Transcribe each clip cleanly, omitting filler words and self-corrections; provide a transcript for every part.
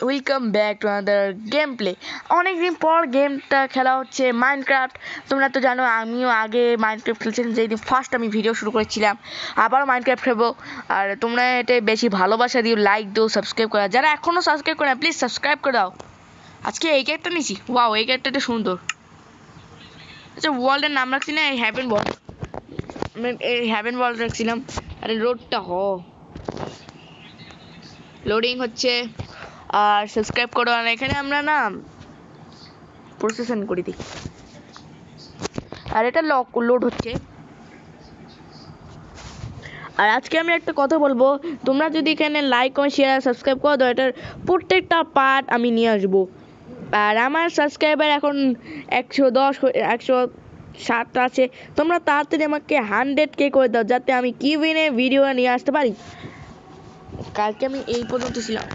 Welcome back to another game play. অনেকদিন পর গেমটা খেলা হচ্ছে মাইনক্রাফট। তোমরা তো জানো আমিও আগে মাইনক্রাফট খেলছিলাম, যেই দিন ফার্স্ট আমি ভিডিও শুরু করেছিলাম। আবারও মাইনক্রাফট খেলবো, আর তোমরা এটা বেশি ভালোবাসা দিও, লাইক দিও, সাবস্ক্রাইব করা, যারা এখনও সাবস্ক্রাইব করে না প্লিজ সাবস্ক্রাইব করে দাও। আজকে এই ক্যারেক্টার নিয়েছি, ওয়াও এই ক্যারেক্টারটা সুন্দর। আচ্ছা ওয়ার্ল্ডের নাম রাখছি না এই হ্যাভেন ওয়ার্ল্ড, এই হ্যাভেন ওয়ার্ল্ড রাখছিলাম। আরে রোডটা লোডিং হচ্ছে, আর সাবস্ক্রাইব করো। আর এখানে আমরা না প্রসেসন করে দিই, আর এটা লোড হচ্ছে। আর আজকে আমি একটা কথা বলবো, তোমরা যদি এখানে লাইক কমেন্ট শেয়ার সাবস্ক্রাইব করো দাও, এটার প্রত্যেকটা পার্ট আমি নিয়ে আসবো। আর আমার সাবস্ক্রাইবার এখন 110 107 আছে। তোমরা তাড়াতাড়ি আমাকে 100K করে দাও, যাতে আমি কিউবিনে ভিডিও নিয়ে আসতে পারি। কালকে আমি এই পর্যন্ত ছিলাম,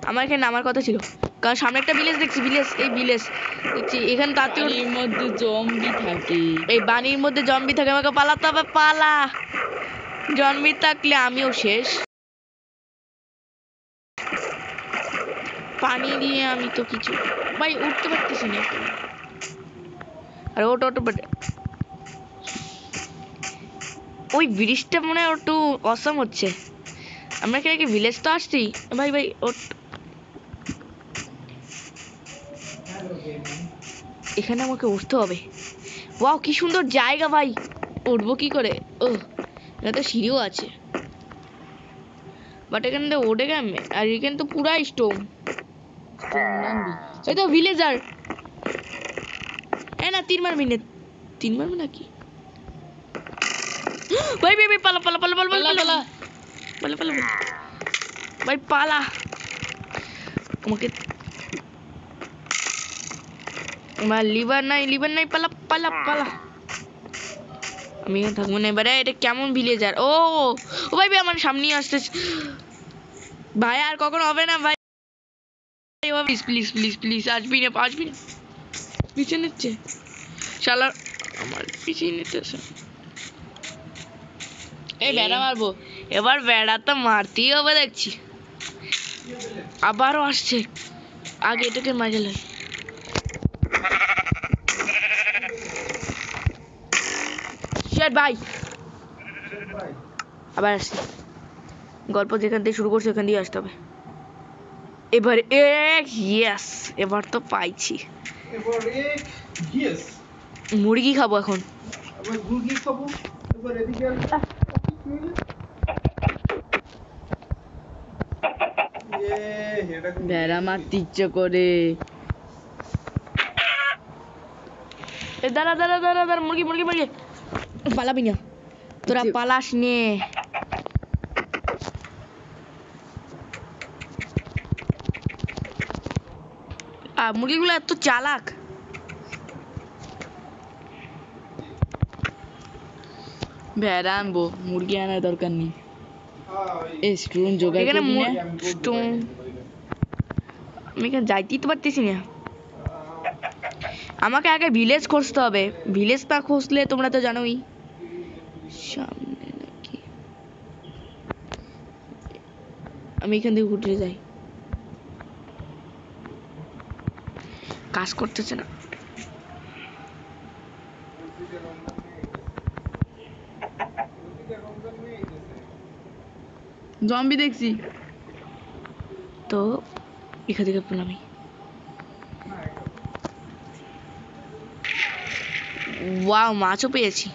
আমার এখানে নামার কথা ছিল, কারণ সামনে একটা ভিলেজ দেখছি, এই ভিলেজ দেখছি এখানে তাড়াতাড়ি মধ্যে জম্বি থাকে, এই বাণীর মধ্যে জম্বি থাকে, আমাকে পালাতে হবে, পালা। জম্বি থাকলে আমিও শেষ। পানি দিয়ে আমি তো কিছু ভাই উঠতে পারতেছি না। আর ওটা ওই ব্রিজটা মনে হয় একটু অসম হচ্ছে। আমরা কি ভিলেজ তো আসছি ভাই এখানে আমাকে উঠতে হবে। ওয়াও কি সুন্দর জায়গা ভাই, উঠবো কি করে? ও এখানে তো সিঁড়িও আছে, বাট এখানে তো ওঠে কেমনে? আর এখানে তো পুরা স্টোন। এই তো ভিলেজার, না 3 মারবি নাকি? ভাই পালা ভাই পালা। আমাকে আমার লিভার নাই, পালা। আমি এখানে থাকবো না এবারে। এটা কেমন ভিলেজার? ও ভাই আমার সামনে আসতেছে ভাই, আর কখনো হবে না ভাই। প্লিজ আসবি না পিছনে নিচ্ছে শালা, আমার পিছিয়ে নিতেছে। এই বেড়া মারবো এবার বেড়া তো মারতেই হবে দেখছি। আবারও আসছে, আগে এটাকে মাঝে লাগে। ভাই আবার আসছে, গল্প যেখান থেকে শুরু করছে ওখান দিয়ে আসতে হবে। এবারে ইয়েস, এবার তো পাইছি। মুরগি খাবো এখন। ভেড়া মারতে ইচ্ছে করে। দাঁড়া মুরগি পালাবি না, তোরা পালাস নে। মুরগিগুলো এত চালাক। ভেড়া আনবো, মুরগি আনার দরকার নেই। এই স্টোন জোগাড় এখানে করবি না? স্টোন আমি এখানে যাইতেই তো পারতেছি না। আমাকে আগে ভিলেজ খুঁজতে হবে, ভিলেজ না খুঁজলে তোমরা তো জানোই। সামনে নাকি আমি এখান থেকে উঠে যাই, কাজ করতেছে না। জম্বি দেখছি তো এখান থেকে পেলাম। ওয়াও মাছও পেয়েছি,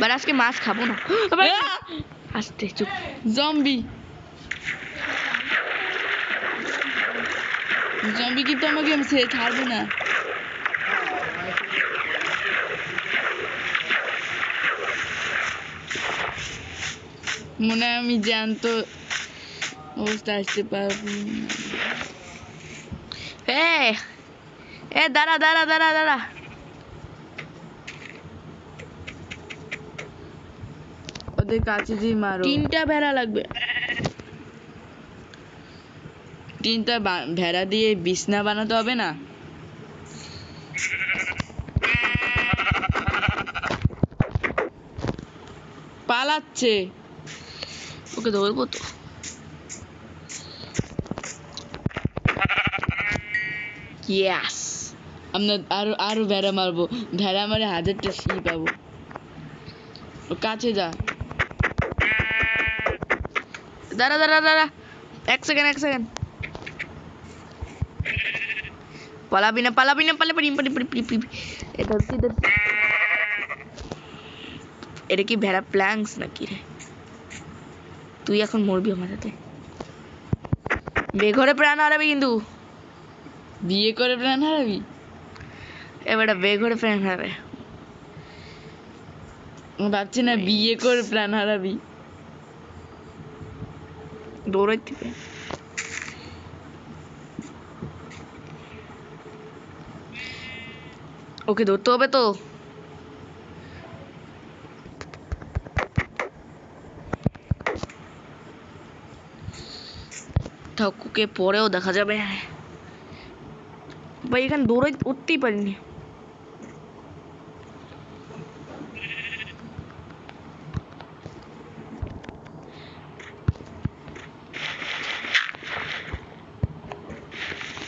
বাট আজকে মাছ খাবো না। আস্তে চুপ। জম্বি কিন্তু আমাকে ছাড়বে না। মনে হয় আমি জ্যান্ত অবস্থা আসতে পারবো। দাঁড়া ওদের কাছে যে মারো। 3টা ভেড়া লাগবে। 3টা ভেড়া দিয়ে বিছনা বানাতে হবে না? পালাচ্ছে, ওকে ধরবো তো। ইয়েস। আমরা আরো আরো ভেড়া মারবো, ভেড়া মারে 1000টা শিল পাবো। ও কাছে যা। দাঁড়া দাঁড়া দাঁড়া, এক সেকেন্ড এক সেকেন্ড। পালাবি না পালাবি না পালাবি না। এটা কি এটা কি ভেড়া প্ল্যাঙ্কস নাকি রে? তুই এখন মরবি আমার হাতে। বেঘরে প্রাণ হারাবি কিন্তু। বিয়ে করে প্রাণ হারাবি? এবারে বেঘরে প্রাণ হারাবে। ভাবছি না বিয়ে করে প্রাণ হারাবি। দৌড়াইতে ওকে ধরতে হবে তো। ঠাকুরকে পরেও দেখা যাবে। ভাই এখানে দৌড়াই উঠতেই পারিনি।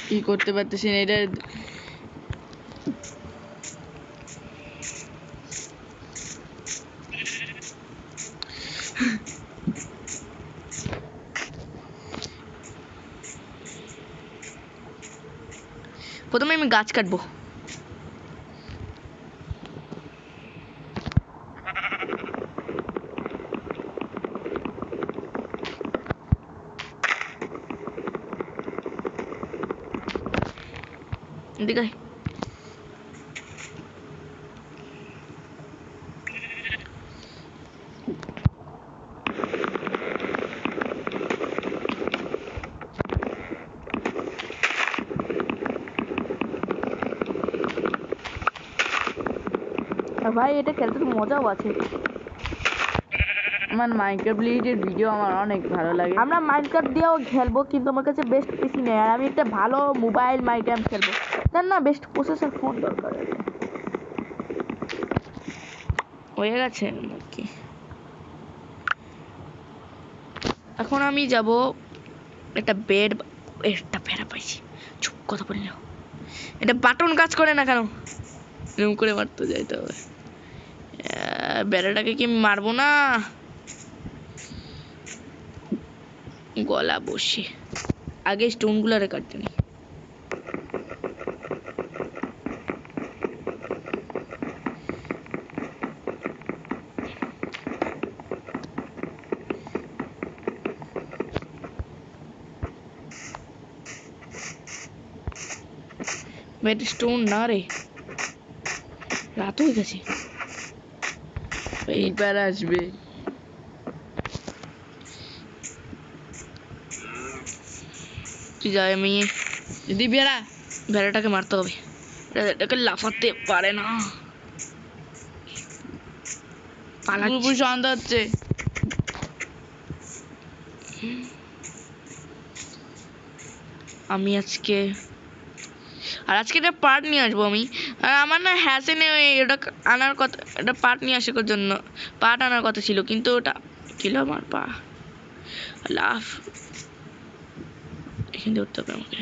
কি করতে পারতেছি না এটা। প্রথমে আমি গাছ কাটবো। এদিকে আয়। আর ভাই এটা খেলতে তো মজাও আছে। আমার মাইনক্রাফট রিলেটেড ভিডিও আমার অনেক ভালো লাগে। আমরা মাইনক্রাফট দিয়েও খেলবো, কিন্তু আমার কাছে বেস্ট পিসি নেই, আর আমি একটা ভালো মোবাইল মাইনক্রাফট খেলবো। জান না বেস্ট প্রসেসর ফোন দরকার আছে। হয়ে গেছে নাকি? এখন আমি যাব একটা বেড। একটা ভেড়া পাইছি। চুপ, কথা বলি না। এটা বাটন কাজ করে না কেন? এরকম করে মারতে যাইতে হবে। বেড়াটাকে কি মারবো না? গলা বসে আগে স্টোন গুলারে কাটতে নেই। বেড স্টোন না রে, রাত হয়ে গেছে। এইবার আসবে। তুই যাই, আমি যদি বেড়া ভেড়াটাকে মারতে হবে। এটাকে লাফাতে পারে না। পুরোপুরি সন্ধ্যা হচ্ছে। আমি আজকে একটা পার্ট নিয়ে আসবো আমি। আর আমার না হ্যাসেনে এটা আনার কথা, এটা পার্ট নিয়ে আসার জন্য পার্ট আনার কথা ছিল, কিন্তু ওটা ছিল আমার পা লাফ। এখানে ধরতে হবে আমাকে।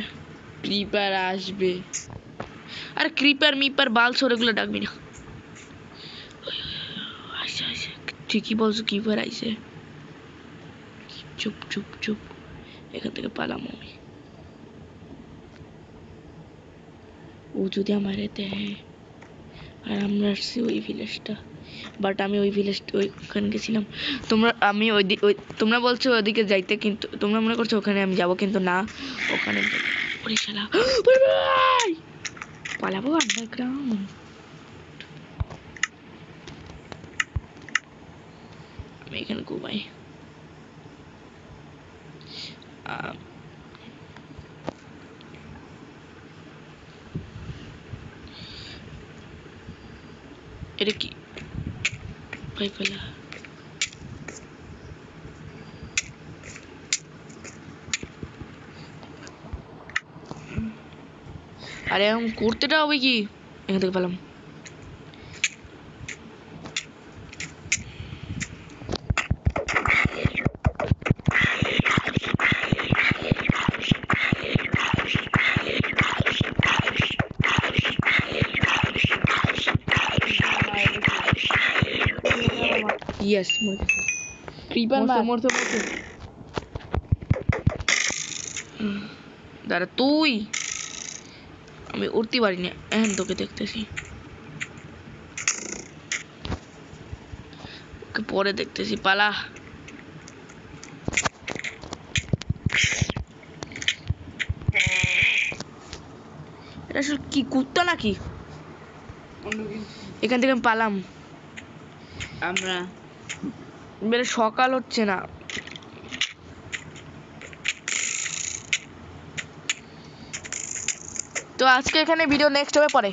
ক্রিপার আসবে। আর ক্রিপার মিপার বালসোর এগুলো ডাকবি না। আইসে আইসে, ঠিকই বলছো, ক্রিপার আইসে। চুপ চুপ চুপ, এখান থেকে পালাম আমি। ও যদি আমার দেয়। আর আমরা আসছি ওই ভিলেজটা, বাট আমি ওই ভিলেজটা ওইখানে গেছিলাম। আমি তোমরা বলছো ওইদিকে যাইতে, কিন্তু তোমরা মনে করছো ওখানে আমি যাবো, কিন্তু না, ওখানে ওরে শালা পালাবো আন্ডারগ্রাউন্ড। আমি এখানে ঘুমাই। এটা কি ভাই ফেলা? আরে এখন করতেটা হবে কি? এখান থেকে পেলাম। ইয়েস ক্রিপার মরতে মার মরতে মরতে দাঁড়া তুই আমি উঠতে পারি না এখন তোকে দেখতেছি ওকে পরে দেখতেছি পালা এটা আসলে কি কুত্তা নাকি এখান থেকে আমি পালাম আমরা বেরে সকাল হচ্ছে না তো আজকে এখানে ভিডিও নেক্সট হবে পরে